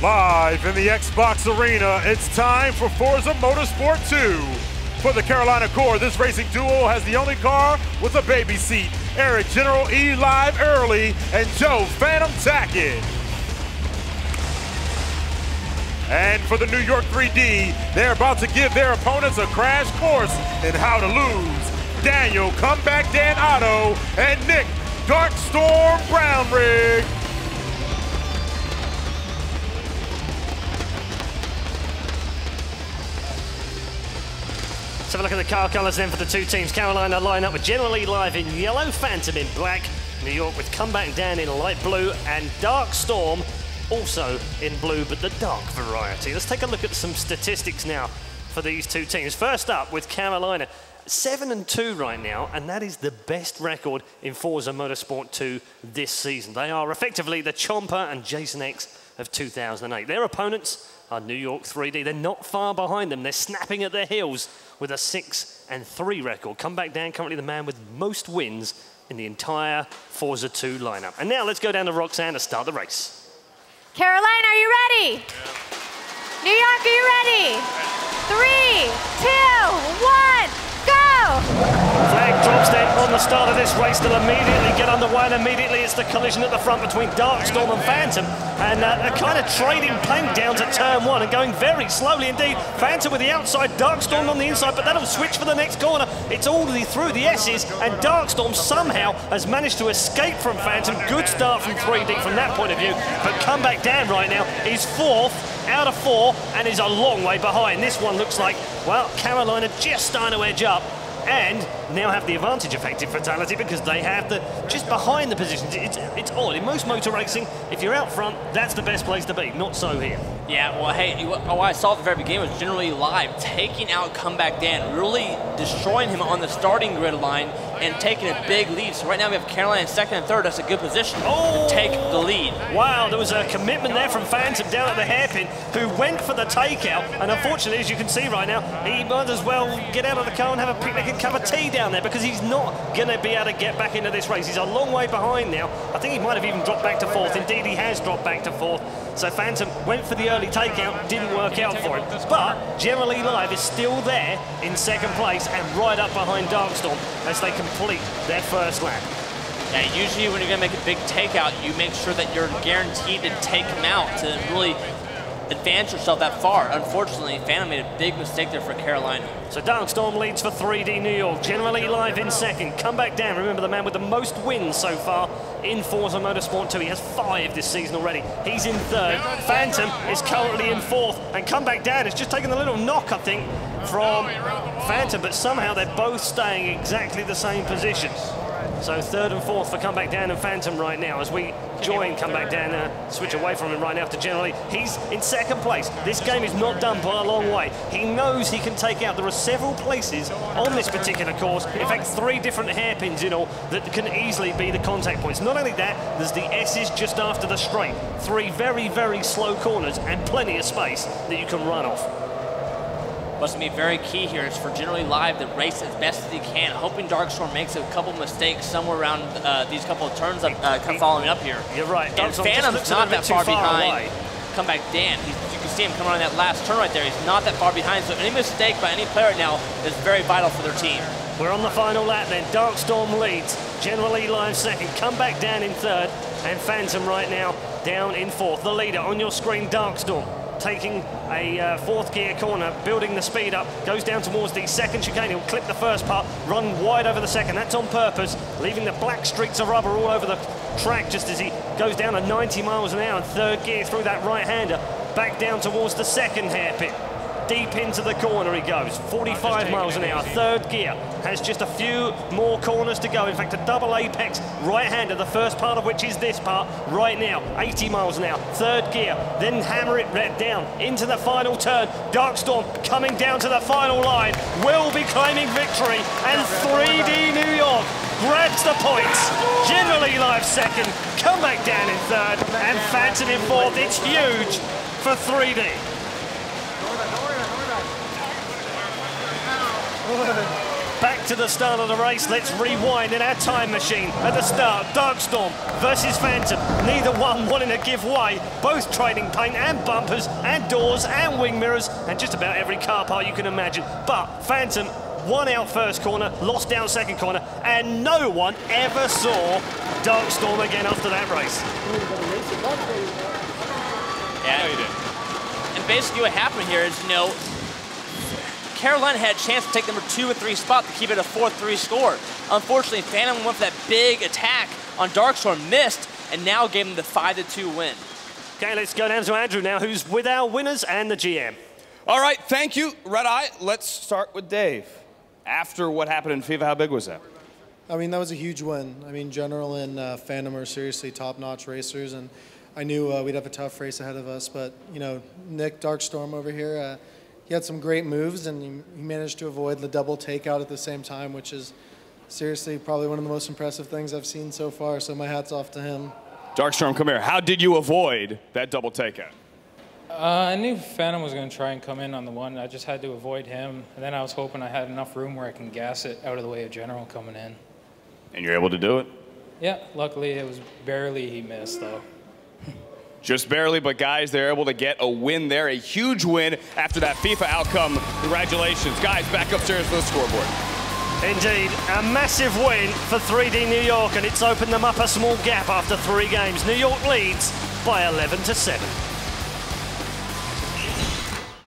Live in the Xbox Arena, it's time for Forza Motorsport 2. For the Carolina Core, this racing duo has the only car with a baby seat. Eric General E Live Earley and Joe Phantom Tackett. And for the New York 3D, they're about to give their opponents a crash course in how to lose. Daniel ComeBackDan Otto and Nick DarkStorm Brownrigg. Let's have a look at the car colours then for the two teams. Carolina line up with Generally Live in yellow, Phantom in black. New York with ComeBackDan in light blue and DarkStorm also in blue, but the dark variety. Let's take a look at some statistics now for these two teams. First up with Carolina, 7-2 right now, and that is the best record in Forza Motorsport 2 this season. They are effectively the Chomper and Jason X of 2008. Their opponents are New York 3D. They're not far behind them. They're snapping at their heels with a 6-3 record. ComeBackDan currently the man with most wins in the entire Forza 2 lineup. And now let's go down to Roxanne to start the race. Carolina, are you ready? Yeah. New York, are you ready? 3, 2, 1, go! Flag drops then on the start of this race. They'll immediately get underway, and immediately it's the collision at the front between DarkStorm and Phantom, and a kind of trading plank down to turn one and going very slowly indeed. Phantom with the outside, DarkStorm on the inside, but that'll switch for the next corner. It's all through the S's, and DarkStorm somehow has managed to escape from Phantom. Good start from 3D from that point of view, but ComeBackDan right now is 4th out of 4 and is a long way behind. This one looks like, well, Carolina just starting to edge up and now have the advantage effective fatality because they have the just behind the positions. It's odd. In most motor racing, if you're out front, that's the best place to be. Not so here. Yeah, well, hey, what I saw at the very beginning was Generally Live taking out ComeBackDan, really destroying him on the starting grid line and taking a big lead. So right now we have Carolina in 2nd and 3rd. That's a good position to take the lead. Wow, there was a commitment there from Phantom down at the hairpin who went for the takeout. And unfortunately, as you can see right now, he might as well get out of the car and have a picnic and cup of tea down there because he's not going to be able to get back into this race. He's a long way behind now. I think he might have even dropped back to 4th. Indeed, he has dropped back to 4th. So Phantom went for the early takeout, didn't work out for him. But Generally Live is still there in 2nd place and right up behind DarkStorm as they complete their first lap. Yeah, usually when you're going to make a big takeout, you make sure that you're guaranteed to take him out to really advance yourself that far. Unfortunately, Phantom made a big mistake there for Carolina. So DarkStorm leads for 3D New York. Generally Live in 2nd. ComeBackDan, remember the man with the most wins so far in Forza Motorsport 2. He has 5 this season already. He's in 3rd. Phantom is currently in 4th. And ComeBackDan has just taken a little knock, I think, from Phantom, but somehow they're both staying exactly the same position. So 3rd and 4th for ComeBackDan and Phantom right now as we join ComeBackDan, switch away from him right now to Generally. He's in 2nd place. This game is not done by a long way. He knows he can take out. There are several places on this particular course, in fact 3 different hairpins in all, that can easily be the contact points. Not only that, there's the S's just after the straight. 3 very, very slow corners and plenty of space that you can run off. What's going to be very key here is for Generally Live to race as best as he can, hoping DarkStorm makes a couple mistakes somewhere around these couple of turns following up here. You're right. And Phantom's not that far behind ComeBackDan. You can see him coming on that last turn right there. He's not that far behind, so any mistake by any player now is very vital for their team. We're on the final lap then. DarkStorm leads. Generally Live 2nd. ComeBackDan in 3rd. And Phantom right now down in 4th. The leader on your screen, DarkStorm, taking a 4th gear corner, building the speed up, goes down towards the 2nd chicane. He'll clip the first part, run wide over the 2nd. That's on purpose, leaving the black streaks of rubber all over the track just as he goes down to 90 miles an hour in 3rd gear through that right-hander, back down towards the 2nd hairpin. Deep into the corner he goes, 45 miles an hour, 3rd gear, has just a few more corners to go. In fact, a double apex right-hander, the first part of which is this part right now, 80 miles an hour, 3rd gear, then hammer it down into the final turn. DarkStorm coming down to the final line, will be claiming victory, and 3D New York grabs the points. Generally Live 2nd, ComeBackDan in 3rd, and Phantom in 4th. It's huge for 3D. Back to the start of the race. Let's rewind in our time machine. At the start, DarkStorm versus Phantom. Neither one wanting to give way. Both trading paint and bumpers and doors and wing mirrors and just about every car part you can imagine. But Phantom won out first corner, lost down second corner, and no one ever saw DarkStorm again after that race. Yeah, no, you did. And basically what happened here is, you know, Carolina had a chance to take number 2 or 3 spot to keep it a 4-3 score. Unfortunately, Phantom went for that big attack on DarkStorm, missed, and now gave him the 5-2 win. Okay, let's go down to Andrew now, who's with our winners and the GM. All right, thank you, ReDeYe. Let's start with Dave. After what happened in FIFA, how big was that? I mean, that was a huge win. I mean, General and Phantom are seriously top-notch racers, and I knew we'd have a tough race ahead of us. But, you know, Nick DarkStorm over here, he had some great moves, and he managed to avoid the double takeout at the same time, which is seriously probably one of the most impressive things I've seen so far, so my hat's off to him. DarkStorm, come here. How did you avoid that double takeout? I knew Phantom was going to try and come in on the one. I just had to avoid him, and then I was hoping I had enough room where I can gas it out of the way of General coming in. And you're able to do it? Yeah, luckily it was barely he missed, though. Just barely, but guys, they're able to get a win there, a huge win after that FIFA outcome. Congratulations. Guys, back upstairs to the scoreboard. Indeed, a massive win for 3D New York, and it's opened them up a small gap after 3 games. New York leads by 11-7.